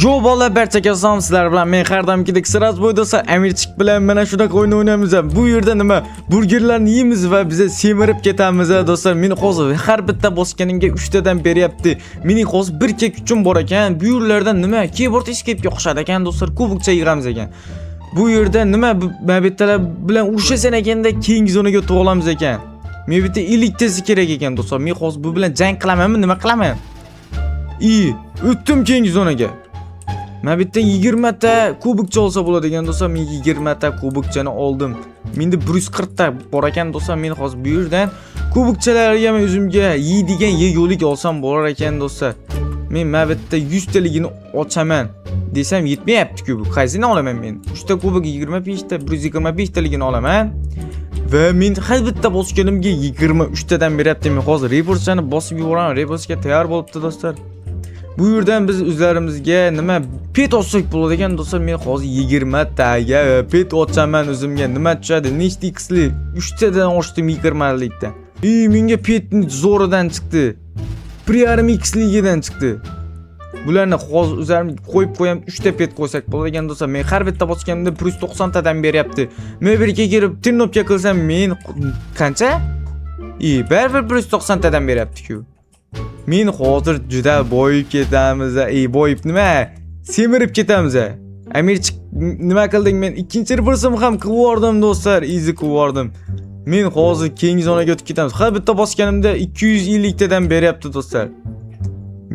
Yo bola barchaga salom, sizlar bilan men har doimgidek Siraz bo'ydasa Amirchik bilan mana shunaqa o'yin o'ynaymiz. Bu yerda nima? Burgerlarni yeymiz va biza semirib ketamiz do'stlar. Meni hozir har bitta bosganimga 3 tadan beryapti. Meni hozir 1 kek uchun bor ekan. Bu yerlardan nima? Keyboard escape'ga o'xshaydi ekan do'stlar. Kubokcha yig'amiz ekan. Bu yerda nima? Mabitalar bilan urushasan ekanda keyingi zonaga to'g'lamiz ekan. Men bitta eliktasi kerak ekan do'stlar. Men hozir bu bilan jang qilamanmi, nima qilaman? O'tdim keyingi zonaga. Men bitta 20 ta kubokcha olsa bo'ladigan do'stlar, men 20 ta kubokchani oldim. Menda 140 ta bor ekan do'stlar, men hozir bu yerdan kubokchalarga men o'zimga yeydigan yegulik olsam bo'lar ekan do'stlar. Men bitta 100 taligini ochaman desam yetmayapti-ku. Qaysini olaman men? 3 ta kubok 25 ta, 125 taligini olaman. Va men har bitta bosganimga 23 tadan beryapti. Men hozir revers'ni bosib yuboraman. Revers'ga tayyor bo'libdi do'stlar. Bu yerdan biz o'zlarimizga nima pet olsak bo'ladigan do'stlar. Men hozir 20 taga pet ochaman o'zimga. Nima tushadi? Nechta x'li? 3 tadan ochdim 20 likda. Menga petni zo'ridan chiqdi. 1.5 x'ligidan chiqdi. Bularni hozir o'zlarimga qo'yib qo'yam, 3 ta pet qo'ysak bo'ladigan do'stlar. Men har bitta bosganimda 190 tadan beryapti. Men birga kirib tirnopga qilsam men qancha? Baribir 190 tadan beryapti-ku. Men hozir juda boyib ketamiz. Boyib nima? Semirib ketamiz. Amirchik nima qilding? Men ikkinchi reversim ham qilib yubordim do'stlar. Easy qilib yubordim. Men hozir keyingi zonaga o'tib ketamiz. Har bitta bosganimda 250 tadan beryapti do'stlar.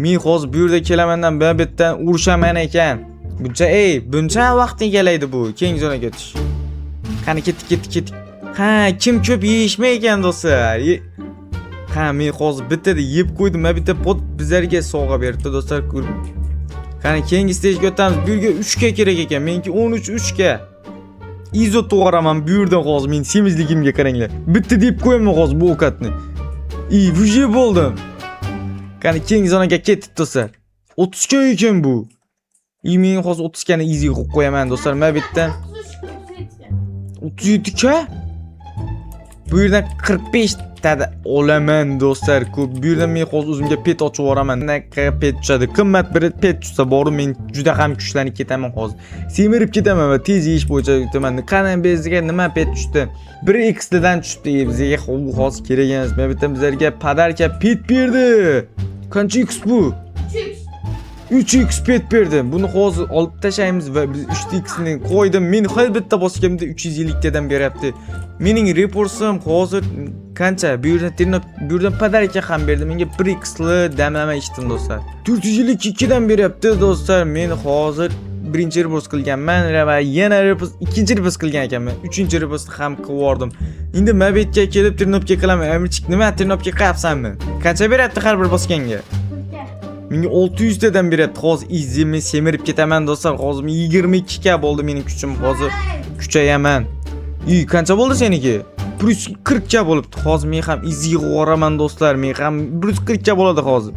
Men hozir bu yerda kelamandan bir bitdan urushaman ekan. Buncha vaqt egalaydi bu keyingi zonaga o'tish. Qani ketdik. Ha, kim ko'p yeyishmay ekan do'stlar. Ha, men hozir bittada yeb qo'ydim. Men bitta pot bizlarga sovg'a berdi do'stlar. Qani keyingi stejga o'tamiz. Bu yerga 3 ga kerak ekan. Menki 13 ga. Izo to'g'raman bu yerdan hozir men semizligimga qaranglar. Bitta deb qo'yaman hozir bu ovqatni. Vuje bo'ldim. Qani keyingi zonaga ketdik do'stlar. 30 ga ekan bu. Men hozir 30 gani easy qo'yib qo'yaman do'stlar. Men bittan 37 ga. Bu yerdan 45 tada olaman do'stlar. Ko'p bu yerdan men hozir o'zimga pet ochib yuboraman. Qanaqa pet tushadi? Qimmat bir pet tushsa bori men juda ham kuchlanib ketaman hozir. Semirib ketaman va tez yeyish bo'yicha ketaman. Qani bizga nima pet tushdi? 1x dan tushdi. Bizga hozir kerak emas. Men bitta bizlarga padarka pet berdi. Qancha x bu? 3x pet berdi. Buni hozir olib tashlaymiz va biz 3x ni qo'ydim. Men har bitta bosganimda 350 tadan beryapti. Mening resursim hozir qancha? Bu yerdan padarka ham berdi. Menga 1x li damlama ichdim do'stlar. 452 dan beryapti do'stlar. Men hozir birinchi repos qilganman va yana repos ikkinchi repos qilgan ekanman. Uchinchi reposni ham qilib yubordim. Endi mabetga kelib tirnopga qilaman. Amirchik nima tirnopga qilyapsanmi? Qancha beryapti har bir bosganga? Menga 600 tadan beryapti. Hozir easy men semirib ketaman do'stlar. Hozir 22 ga bo'ldi mening kuchim. Hozir kuchayaman. Qancha bo'ldi seniki? 140 ga bo'libdi. Hozir men ham easy g'oraman do'stlar. Men ham 140 ga bo'ladi hozir.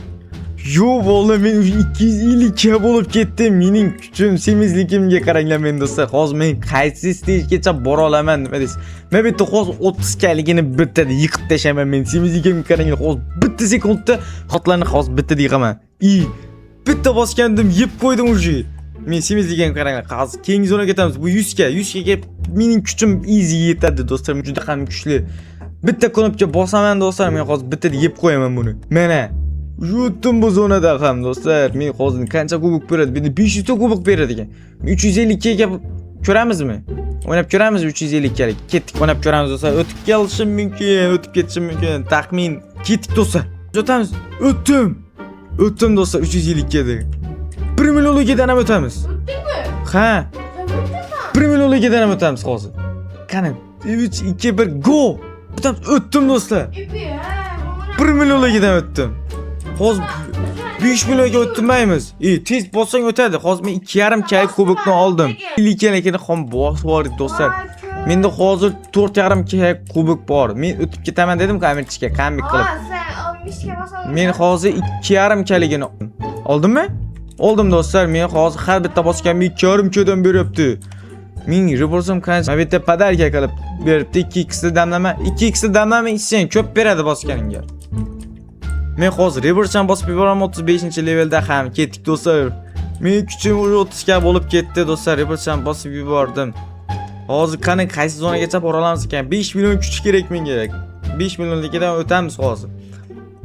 Yo bo'ldi, men 250 ga bo'lib ketdim. Mening kuchim, semizligimga qaranglar men do'stlar. Hozir men qaysi stejgacha bora olaman nima deysiz? Men bitta hozir 30 galigini bittada yiqib tashayman men. Semizligimga qaranglar. Hozir bitta sekundda xotlarni hozir bittada yiqaman. Bitta bosgandim, yeb qo'ydim uje. Men semizligimga qaranglar. Hozir keyingi zonaga ketamiz. Bu 100 ga mening kuchim easy yetadi do'stlar. Juda ham kuchli. Bitta knopka bosaman do'stlar. Men hozir bittada yeb qo'yaman buni. Mana yutdim bu zonada ham do'stlar. Men hozir qancha kubok beradi? Menda 500 ta kubok beradi ekan. 350 ga ko'ramizmi? O'ynab ko'ramiz 350 galik. Ketdik, o'ynab ko'ramiz do'stlar. O'tib kelishim mumkin, o'tib ketishim mumkin. Taxmin ketdik do'stlar. O'tamiz. O'tdim do'stlar 350 ga. 1 millionligidan ham o'tamiz. O'tdingmi? Ha. 1 millionligidan ham o'tamiz hozir. Qani 3 2 1 go. O'tdim do'stlar. 1 millionligidan o'tdim. Hozir 5 millionga o'tmaymiz. Tez bossang o'tadi. Hozir men 2,5 kg kubokni oldim. 50 kgni ham bosib yubordik do'stlar. Menda hozir 4,5 kg kubok bor. Men o'tib ketaman dedim-ku Amirchikka, qanday qilib. Sen 15 ga bosasan. Men hozir 2,5 kgni oldimmi? Oldim do'stlar. Men hozir har bitta bosganimga 2,5 kgdan beryapti. Men reversim qancha? Men bitta padarka qilib beribdi. 2x damlama ichsang ko'p beradi bosganingga. Men hozir revers'dan bosib yuboraman 35-levelda ham ketdik do'stlar. Men kuchim 30 ga bo'lib ketdi do'stlar. Reportdan bosib yubordim. Hozir qani qaysi zonagacha bora olamiz ekan? 5 million kuch kerak menga. 5 millionligidan o'tamiz hozir.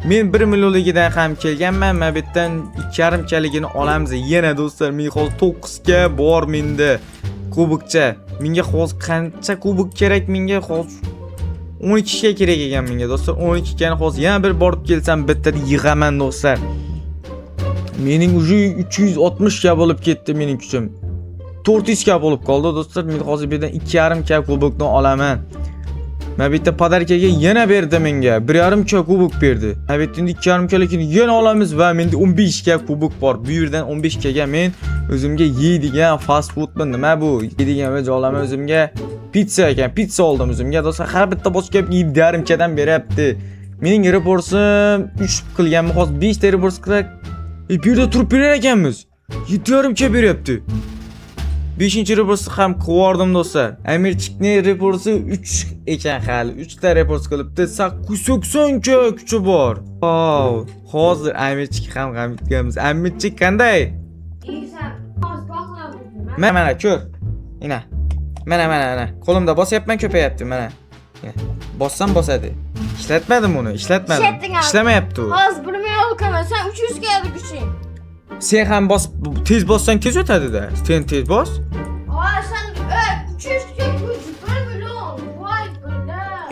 Men 1 millionligidan ham kelganman. Men bu yerdan 2,5 kaligini olamiz. Yana do'stlar, men hozir 9 ga bor menda. Kubokcha. Menga hozir qancha kubok kerak? Menga hozir 12 ga kerak ekan menga do'stlar. 12 gani hozir yana bir borib kelsam bittada yig'aman do'stlar. Mening уже 360 ga bo'lib ketdi mening kuchim. 400 ga bo'lib qoldi do'stlar. Men hozir bu yerdan 2,5 ga kubokni olaman. Men bitta podarkaga yana berdi menga. 1,5 ga kubok berdi. Men bitta 2,5 galikini yana olamiz va menda 15 ga kubok bor. Bu yerdan 15 ga men o'zimga yeydigan fast foodni nima bu? Yeydigan va olaman o'zimga pizza ekan. Pizza oldim o'zimga. Do'stlar, har bitta boshqa 7,5 gadan beryapti. Mening reporsim 3 qilganmi? Hozir 5 ta repors qilib bu yerda turib berar ekanmiz. 7,5 ga beryapti. 5-reporsi ham qivordim do'stlar. Amirchikning reporsi 3 ekan hali. 3 ta repors qilibdi. 880 ga kuchi bor. Wow. Hozir Amirchik ham bitganmiz. Amirchik qanday? İyisen. Az bakma. Mana ko'r. Ina. Mana. Qo'limda bosyapman, ko'payapti mana. Bossam bosadi. Ishlatmadim uni, ishlatmadim. Ishlamayapti u. Az 1 milyon olkaman. Sen 300 geldi güçün. Sen ham tez bossang tez o'tadi-da. Sen tez bos. Aa sen 300 geldi güç. 1 milyon. Vay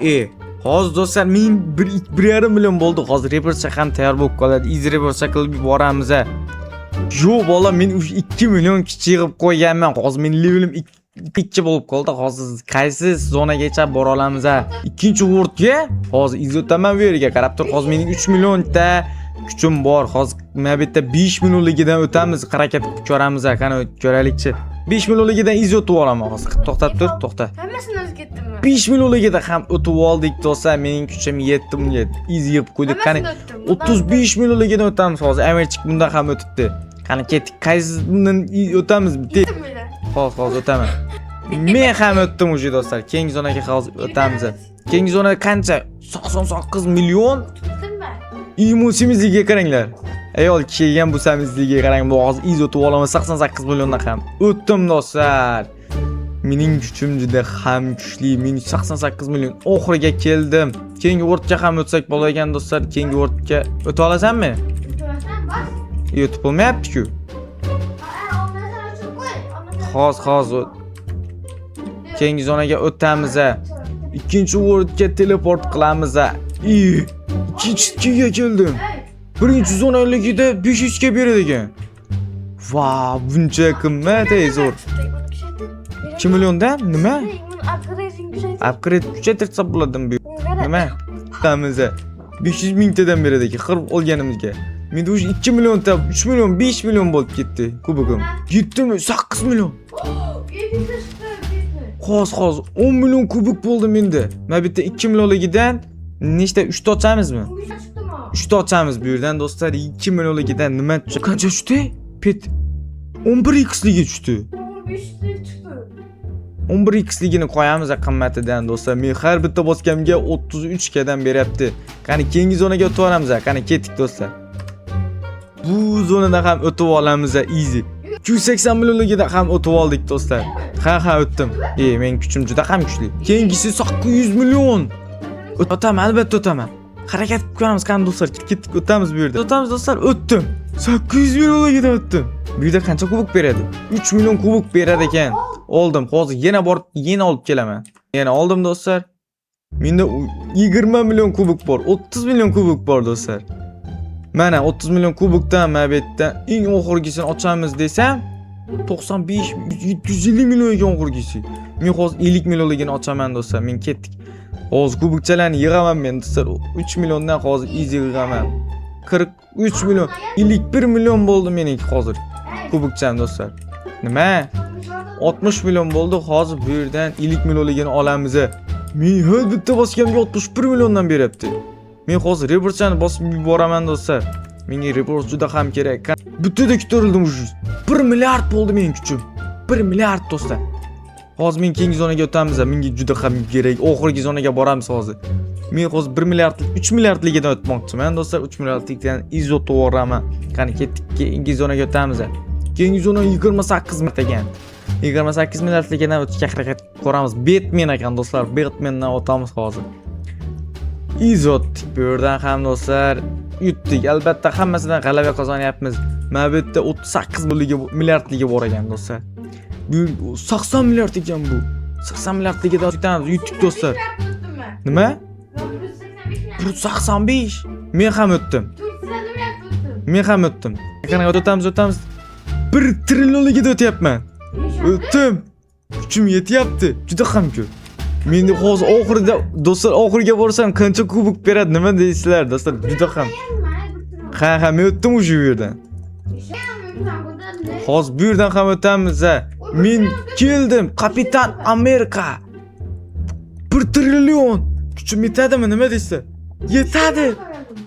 be. Hozir do'stlar, men 1,5 million bo'ldi. Hozir reportcha ham tayyor bo'lib qoladi. Easy reportcha qilib yuboramiz. Yo'q, bola, men 2 million kichik qilib qo'yganman. Hozir men levelim 2 bo'lib qoldi. Hozir qaysi zonagacha bora olamiz? Ikkinchi o'rtga hozir izotaman bu yerga qarab tur. Hozir mening 3 millionta kuchim bor. Hozir men bu yerda 5 millionligidan o'tamiz, harakat qilib ko'ramiz. Qani ko'raylikchi. 5 millionligidan izotib olaman hozir. To'xtab tur, to'xta. Hammasini o'zi ketdimi? 5 millionligida ham o'tib oldik do'stlar. Mening kuchim yetdi bunga. Easy yeb qo'ydik. Qani 35 millionligidan o'tamiz hozir. Amirchik bundan ham o'tibdi. Qani ketdik. Qaysidan o'tamiz? Hozir o'taman. Men ham o'tdim уже do'stlar. Keyingi zonaga hozir o'tamiz. Keyingi zona qancha? 99 million. Immusimizligiga qaranglar. Ayol kelgan bu samizligiga qarang. Bu hozir izotib olaman 88 milliondan ham. O'tdim do'stlar. Mening kuchim juda ham kuchli. Men 88 million oxiriga keldim. Keyingi o'rtga ham o'tsak bo'lagan do'stlar. Keyingi o'rtga o'ta olasanmi? O'tib bo'lmayapti-ku. Hozir keyingi zonaga o'tamiz. Ikkinchi o'rtga teleport qilamiz. Ikkinchiga keldim. Birinchi zonaligida 500 ga beradi ekan. Vau, buncha qimmat zo'r. 2 milliondan nima? Upgrade kuchaytirsa bo'ladimi bu? Nima? Tamiz. 500 mingtadan beradi ekan, qirib olganimizga. Menda o'sha 2 millionta, 3 million, 5 million bo'lib ketdi kubogim. Yetdimi? 8 million. Hozir 10 million kubok bo'ldi menda. Men bitta 2 millionligidan nechta 3 ta ochamizmi? 3 ta ochamiz bu yerdan do'stlar. 2 millionligidan nima tushdi? Qancha tushdi? Pet 11x liga tushdi. 11x ligini qo'yamiz qimmatidan do'stlar. Men har bitta bosganimga 33 gadan beryapti. Qani keyingi zonaga o'tib qani ketdik do'stlar. Bu zonada ham o'tib olamiz easy. 280 millionligida ham o'tib oldik do'stlar. Ha o'tdim. Men kuchim juda ham kuchli. Keyingisi 800 million. O'taman, albatta o'taman. Harakat qilib ko'ramiz qani do'stlar. Ketdik, o'tamiz bu yerda. O'tamiz do'stlar, o'tdim. 800 millionligida o'tdim. Bu yerda qancha kubok beradi? 3 million kubok beradi ekan. Oldim. Hozir yana borib, yana olib kelaman. Yana oldim do'stlar. Menda 20 million kubok bor. 30 million kubok bor do'stlar. Mana 30 million kubokdan men bu yerda eng oxirgisini ochamiz desam 95 750 million ekan oxirgisi. Men hozir 50 millionligini ochaman do'stlar. Men ketdik. Hozir kubokchalarni yig'aman men do'stlar. 3 milliondan hozir easy yig'aman. 43 million, 51 million bo'ldi mening hozir kubokcham do'stlar. Nima? 60 million bo'ldi. Hozir bu yerdan 50 millionligini olamiz. Men har bitta bosganimga 61 milliondan beryapti. Men hozir reportchani bosib yuboraman do'stlar. Menga report juda ham kerak. Bitta ko'tarildim уже. 1 milliard bo'ldi mening kuchim. 1 milliard do'stlar. Hozir men keyingi zonaga o'tamiz. Menga juda ham kerak. Oxirgi zonaga boramiz hozir. Men hozir 1 milliard, 3 milliardligidan o'tmoqchiman do'stlar. 3 milliardlikdan izotib yuboraman. Qani ketdik, keyingi zonaga o'tamiz. Keyingi zona 28 milliard ekan. 28 milliardligidan o'tishga harakat ko'ramiz. Batman ekan do'stlar. Batmandan o'tamiz hozir. Izotdik bu yerdan ham do'stlar. Yutdik. Albatta hammasidan g'alaba qozonyapmiz. Mana bu yerda 38 milliardligi bor ekan do'stlar. Bu 80 milliard ekan bu. 80 milliardligidan o'tamiz. Yutdik do'stlar. Nima? 185. Men ham o'tdim. Men ham o'tdim. Ekranga o'tamiz. 1 trillionligiga o'tyapman. O'tdim. Kuchim yetyapti. Juda ham ko'p. Men hozir oxirida do'stlar oxiriga borsam qancha kubok beradi nima deysizlar do'stlar? Juda ham. Ha, men o'tdim o'sha yerdan. Hozir bu yerdan ham o'tamiz. Men keldim, Kapitan Amerika. 1 trillion. Kuchim yetadimi nima deysizlar? Yetadi.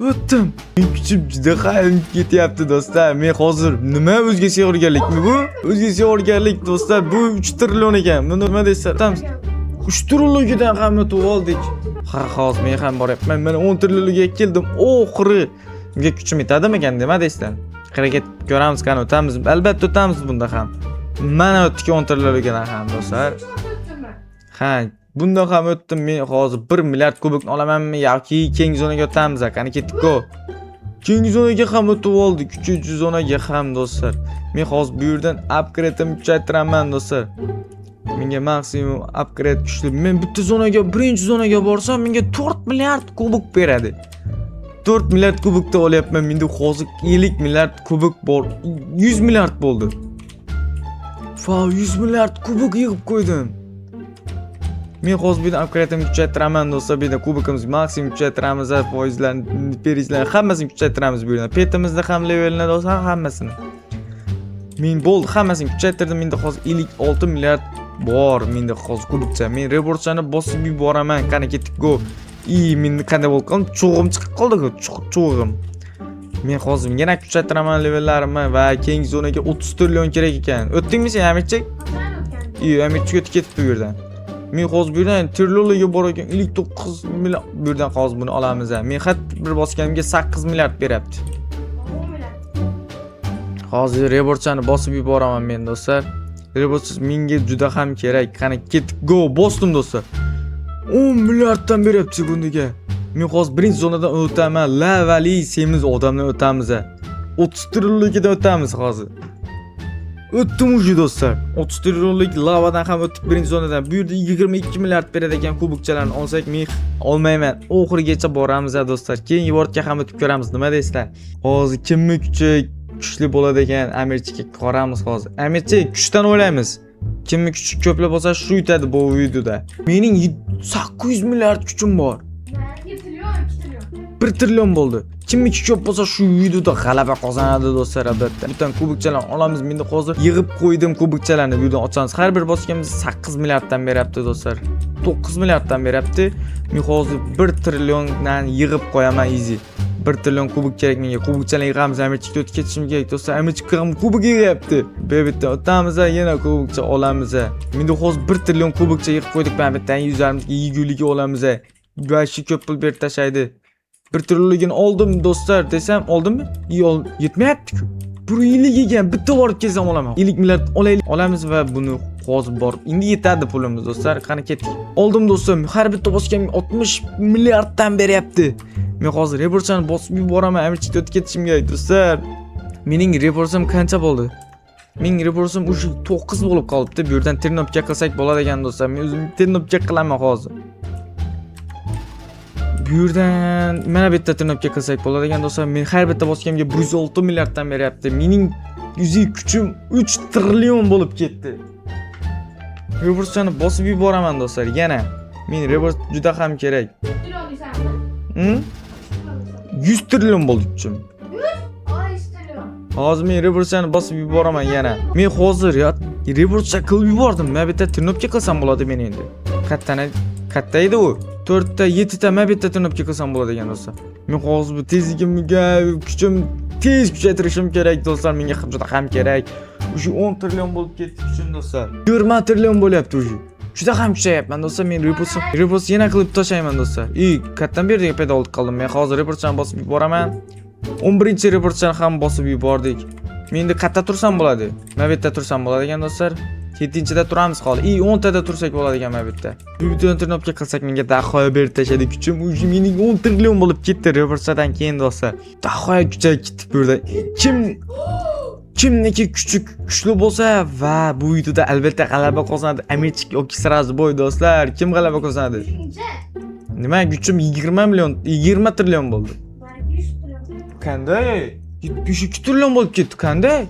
O'tdim. Men kuchim juda ham ketyapti do'stlar. Men hozir nima o'zga seyg'irganlikmi bu? O'zga seyg'irganlik do'stlar bu 3 trillion ekan. Buni nima deysizlar? O'tamiz. 3 trilliongadan ham o'tib oldik. Ha, hozir men ham boryapman. Men 10 trillionga keldim. Oxiri. Menga kuchim yetadimi ekan nima deysizlar? Harakat ko'ramiz, qani o'tamiz. Albatta o'tamiz bunda ham. Mana o'tdik 10 trilliongadan ham do'stlar. Ha, bunda ham o'tdim. Men hozir 1 milliard kubokni olamanmi yoki keyingi zonaga o'tamiz? Qani ketdik-ku. Keyingi zonaga ham o'tib oldik. 3-chi zonaga ham do'stlar. Men hozir bu yerdan upgrade'imni kuchaytiraman do'stlar. Menga maksimum upgrade kuchli. Men bitta zonaga, birinchi zonaga borsam menga 4 milliard kubok beradi. 4 milliard kubokda olyapman. Menda hozir 50 milliard kubok bor. 100 milliard bo'ldi. 100 milliard kubok yig'ib qo'ydim. Men hozir bu yerdan upgrade'imni kuchaytiraman do'stlar. Bu yerda kubokimiz maksimum kuchaytiramiz, foizlarni, perizlarni hammasini kuchaytiramiz bu yerdan. Petimizda ham levelni do'stlar hammasini. Men bo'ldi, hammasini kuchaytirdim. Menda hozir 56 milliard bor. Menda hozir kubokcha. Men reborchani bosib yuboraman. Qani ketdik go. Menda qanday bo'lib qoldi? Cho'g'im chiqib qoldi-ku, cho'g'im. Men hozir yana kuchaytiraman levellarimni va keyingi zonaga 30 trillion kerak ekan. O'tdingmi sen, Amirchik? Amirchik o'tib ketibdi bu yerdan. Men hozir bu yerdan trillionga bor ekan, 59 milliard. Bu yerdan hozir buni olamiz. Men xat bir bosganimga 8 milliard beryapti. Hozir reborchani bosib yuboraman men do'stlar. Reborch menga juda ham kerak. Qani ketdik go, bosdim do'stlar. 10 milliarddan beryapti bunga. Men hozir birinchi zonadan o'taman. Lavali semiz odamdan o'tamiz. 30 trillionga o'tamiz hozir. O'tdim o'sha do'stlar. 30 trillionlik lavadan ham o'tib birinchi zonadan. Bu yerda 22 milliard beradi ekan kubokchalarni olsak men olmayman. Oxirigacha boramiz do'stlar. Keyingi bortga ham o'tib ko'ramiz. Nima deysizlar? Hozir kimni kuchli bo'ladi ekan Amirchikka qaramiz hozir. Amirchik kuchdan o'ylaymiz. Kimni kuchi ko'plab bo'lsa shu yutadi bu videoda. Mening 800 milliard kuchim bor. 1 trillion bo'ldi. Kimni kuchi ko'p bo'lsa shu videoda g'alaba qozonadi do'stlar albatta. Butun kubokchalarni olamiz. Menda hozir yig'ib qo'ydim kubokchalarni. Bu yerdan ochamiz. Har bir bosganimiz 8 milliarddan beryapti do'stlar. 9 milliarddan beryapti. Men hozir 1 trilliondan yig'ib qo'yaman easy. 1 trillion kubok kerak menga. Kubokchalar yig'amiz. Amirchikka o'tib ketishim kerak do'stlar. Amirchikka ham kubok yig'yapti. Bu yerdan o'tamiz, yana kubokcha olamiz. Menda hozir 1 trillion kubokcha yig'ib qo'ydik. Ben bittadan 100 yegulik olamiz. Bashi ko'p pul berib tashlaydi. 1 trillionligini oldim do'stlar desam, oldimmi? Yetmayapti-ku. 150 ekan, bitta borib kelsam olaman. 50 milliard olaylik. Olamiz va buni hozir borib endi yetadi pulimiz do'stlar. Qani ketdik. Oldim do'stlar. Har bitta bosganimga 60 milliarddan beryapti. Men hozir reborchani bosib yuboraman. Amirchikka o'tib ketishim kerak do'stlar. Mening reborchim qancha bo'ldi? Mening reborchim o'sha 9 bo'lib qolibdi. Bu yerdan ternopga qilsak bo'ladi ekan do'stlar. Men o'zim ternopga qilaman hozir. Bu yerdan mana bu yerda ternopga qilsak bo'ladi ekan do'stlar. Men har bitta bosganimga 106 milliarddan beryapti. Mening yuzi kuchim 3 trillion bo'lib ketdi. Reborchani bosib yuboraman do'stlar. Yana men reborch juda ham kerak. 100 trillion bo'ldi kuchim. Hozir men reborchani bosib yuboraman yana. Men hozir reborchni qilib yubordim. Men bu yerda ternopga qilsam bo'ladi men endi. Katta edi u. 4 ta 7 ta mabetta turnibga qilsam bo'ladi ekan do'stlar. Men hozir bu tezligimga, kuchim tez kuchaytirishim kerak do'stlar. Menga juda ham kerak. O'sha 10 trillion bo'lib ketdi kuchim do'stlar. 20 trillion bo'lyapti o'sha. Juda ham kuchayapman do'stlar. Men repost yana qilib tashlayman do'stlar. Kattan bir yerga paydo olib qoldim. Men hozir reportchani bosib yuboraman. 11-reportchani ham bosib yubordik. Men endi qayerda tursam bo'ladi? Mana bu yerda tursam bo'ladi ekan do'stlar. 7-da turamiz qoldi. 10 da tursak bo'ladi ekan mana bu yerda. Bu videoni turnopga qilsak menga dahoya berib tashladi kuchim. Uji mening 10 trillion bo'lib ketdi reversadan keyin do'stlar. Dahoya kuchayib ketdi bu yerda. Kimniki kuchli bo'lsa va bu videoda albatta g'alaba qozonadi. Amirchik yoki sразу boy do'stlar. Kim g'alaba qozonadi? Nima kuchim 20 trillion bo'ldi. Qanday? 72 trillion bo'lib ketdi, qanday?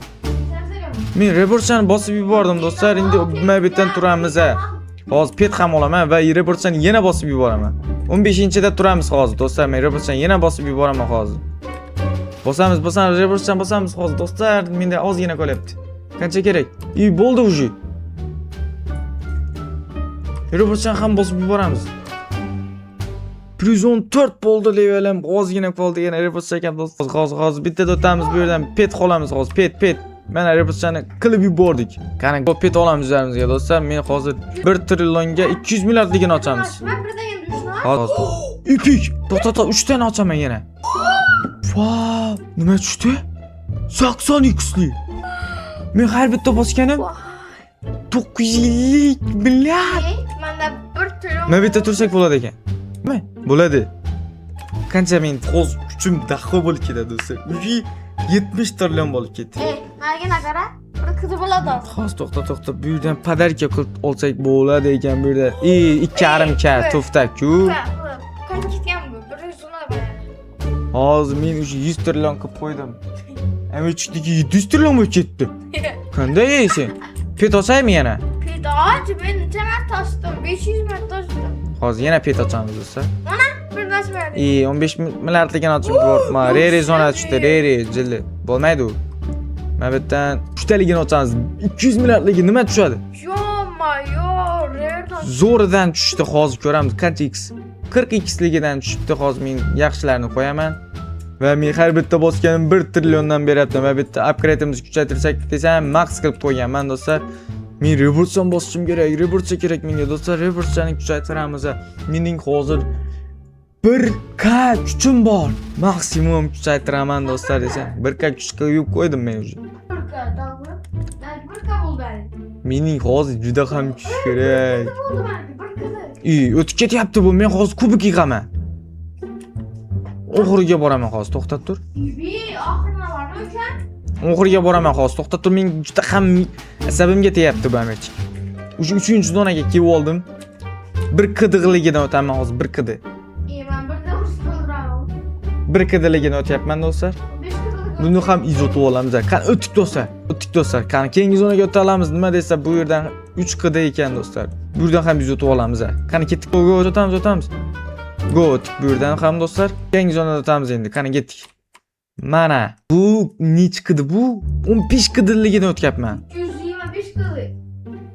Men reversani bosib yubordim do'stlar. Endi mana bu yerdan turamiz. Hozir pet ham olaman va reversani yana bosib yuboraman. 15-da turamiz hozir do'stlar. Men reversani yana bosib yuboraman hozir. Bosamiz, reversani bosamiz hozir do'stlar. Menda ozgina qolyapti. Qancha kerak? Bo'ldi уже. Reversani ham bosib yuboramiz. Prison 4 bo'ldi levelim. Ozgina qoldi yana reverse ekan do'stlar. Hozir bittada o'tamiz bu yerdan. Pet qolamiz hozir. Pet. Mana reversani qilib yubordik. Qani bu pet olamiz üzerimizga do'stlar. Men hozir 1 trillionga 200 milliardligini ochamiz. Ben birden yendim şuna. Hozir. Epik. To'xta 3 tani ochaman yana. Vau, nima tushdi? 80x'li. Men har bitta bosganim 950 milliard. Ben de 1 trilyon. Mana bitta tursak bo'ladi ekan. Nima? Bo'ladi. Qancha men qo'z kuchim daho bo'lib ketadi do'stlar. 70 trillion bo'lib ketdi. Mergene kara. Burada kızı buladı. Hozir to'xta. Bu yerdan podarka qilib olsak bo'ladi ekan bu yerda. 2,5k tuftak-ku. Kaç gitken bu? Bir sona da Hozir men o'sha 100 trillion qilib qo'ydim. Amirchikniki 700 trillion bo'lib ketdi. Qanday yeysan? Pet ochaymi yana? Pidacı ben temel taştım. 500 metre taştım. Hozir yana pet ochamiz do'stlar. Bana bir nasıl verdi? 15 milliardligini ochib yuborma. Rere zona tushdi, rere jilli. Bo'lmaydi u. Mana bu yerdan 3 taligini ochamiz. 200 milliardligi nima tushadi? Zo'ridan tushdi, hozir ko'ramiz qancha x. 40x ligidan tushibdi. Hozir men yaxshilarini qo'yaman. Va men har bitta bosganim 1 trilliondan beryapti. Mana bu yerda upgrade'imizni kuchaytirsak desam max qilib qo'yganman do'stlar. Men reverse bosishim kerak. Reverse kerak menga do'stlar. Reverse'ni kuchaytiramiz. Mening hozir 1k kuchim bor. Maksimum kuchaytiraman do'stlar desam. 1k kuch qo'yib qo'ydim men уже. 1K tamam. Ben 1K buldu beni. Mening hozir juda ham kuch kerak. Buldu beni 1K'da. O'tib ketyapti bu. Men hozir kubik yig'aman. Oxiriga boraman hozir. To'xtab tur. Bir ahırına var öken. Oxiriga boraman hozir. To'xtab tur. Men juda ham asabimga teyapti bu amirchik. O'sha 3-zonaga kelib oldim. Bir qidiqligidan o'taman hozir, bir qidi. Ben 1K hırsızlıyorum. Bir qidiqligini o'tyapman do'stlar. 5 K'da. Buni ham izotib olamiz. Qani o'tdik do'stlar. Qani keyingi zonaga o'ta olamiz. Nima desa bu yerdan 3 qida ekan do'stlar. Bu yerdan ham izotib olamiz. Qani ketdik. O'tamiz. Go o'tdik bu yerdan ham do'stlar. Keyingi zonada o'tamiz endi. Qani ketdik. Mana bu nech qidi bu? 15 qidiqligini o'tyapman. 225 K'da.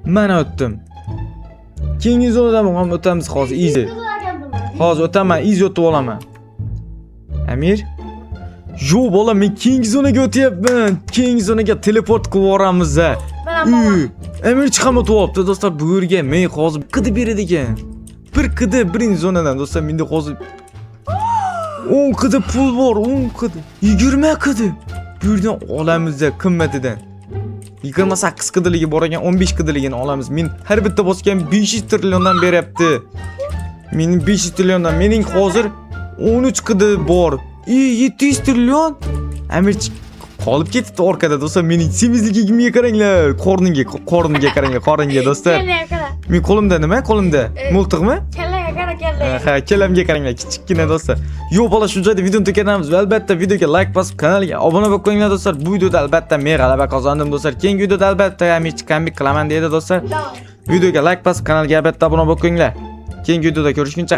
Mana o'tdim. Keyingi zonadan ham o'tamiz hozir. Easy. Hozir o'taman, easy o'tib olaman. Amir? Yo bola, men keyingi zonaga o'tyapman. Keyingi zonaga teleport qilib yuboramiz. Amir chiqam o'tib olibdi do'stlar. Bu yerga men hozir qidi beradi ekan. Bir qidi birinchi zonadan do'stlar. Menda hozir 10 qidi pul bor, 10 qidi. 20 qidi. Bu yerdan olamiz qimmatidan. 28 qidiligi bor ekan, 15 qidiligini olamiz. Men har bitta bosgan 500 trilliondan beryapti. Mening 500 trilliondan, mening hozir 13 qidi bor. 700 trillion. Amirchik qolib ketdi orqada do'stlar. Mening semizligimga qaranglar. Qorniga qaranglar do'stlar. Men qo'limda nima? Qo'limda miltiqmi? Ha, kelamga qaranglar, kichikgina do'stlar. Yo'q bola, shu joyda videoni tugatamiz. Va albatta videoga like bosib, kanalga obuna bo'lib qo'yinglar do'stlar. Bu videoda albatta men g'alaba qozondim do'stlar. Keyingi videoda albatta Amirchik comeback qilaman deydi do'stlar. Videoga like bosib, kanalga albatta obuna bo'lib qo'yinglar. Keyingi videoda ko'rishguncha